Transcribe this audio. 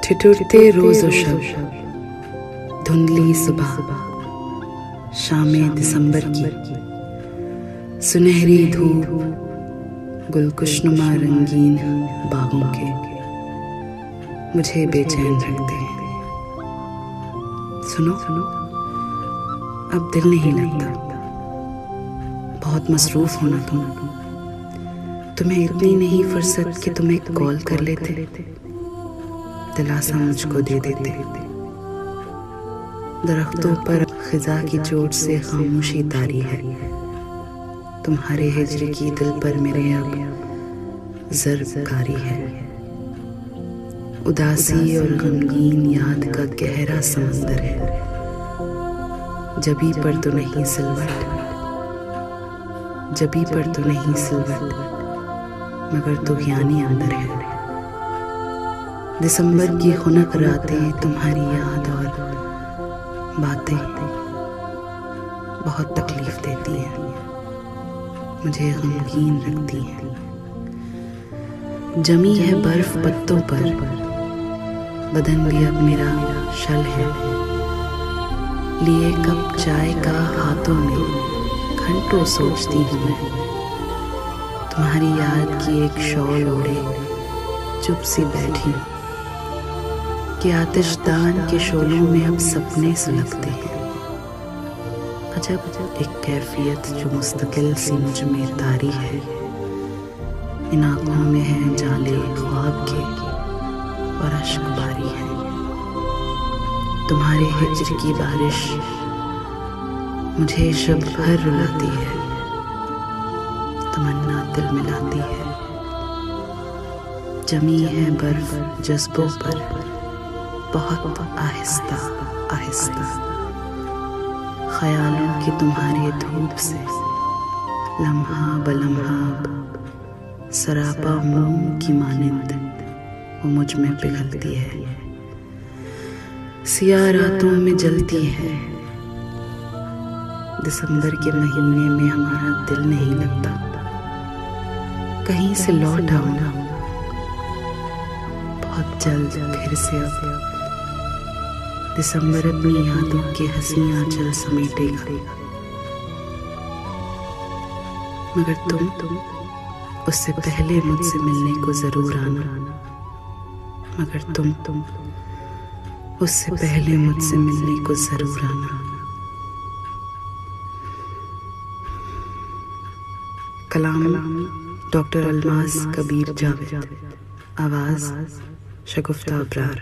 ठिठुरते रोज़ शब, धुंधली सुबह, शामे दिसंबर की सुनहरी धूप, गुलकुशनुमा रंगीन बागों के मुझे बेचैन रखते हैं। सुनो अब दिल नहीं लगता, बहुत मसरूफ हो ना तुम। तुम्हें इतनी नहीं फुर्सत कि तुम एक कॉल कर लेते, दिलासा मुझको दे देते। दरख्तों पर खिजा की चोट से खामोशी तारी है, तुम्हारे हिज्र की दिल पर मेरे अब ज़र्बकारी है। उदासी और गमगीन याद का गहरा समंदर है, जबी पर तो नहीं सिलवट, जबी पर तो नहीं सिलवट, मगर तो ज्ञानी अंदर है। दिसंबर की खुनक रातें, तुम्हारी याद और बातें बहुत तकलीफ देती हैं, मुझे गमगीन रखती हैं। जमी है बर्फ पत्तों पर, बदन भी अब मेरा शल है। लिए कप चाय का हाथों में घंटों सोचती हूँ मैं, तुम्हारी याद की एक शॉल ओढ़े चुप सी बैठी कि आतिशदान के शोलों में अब सपने सुलगते हैं। अजब एक कैफियत जो मुस्तकिल सी मुझ में तारी है, इन आँखों में है जाले ख्वाब के और अश्क बारी है। तुम्हारे हिज्र की बारिश मुझे शब भर रुलाती है, तमन्ना दिल मिलाती है। जमी है बर्फ जज्बों पर बहुत आहिस्ता आहिस्ता, ख्यालों की तुम्हारे धूप से लम्हा बलम्हा सरापा मोम की मानिंद वो मुझ में पिघलती है। सियाह रातों में जलती है, दिसंबर के महीने में हमारा दिल नहीं लगता। कहीं से लौट आऊंगा बहुत जल्द फिर से, अब दिसंबर अपनी यादों के हंसी आंचल समेटेगा, मगर तुम उससे पहले मुझसे मिलने को जरूर आना, मगर तुम उससे पहले मुझसे मिलने को जरूर आना। कलाम डॉक्टर अलमास कबीर जावेद, आवाज शगुफ्ता अबरार।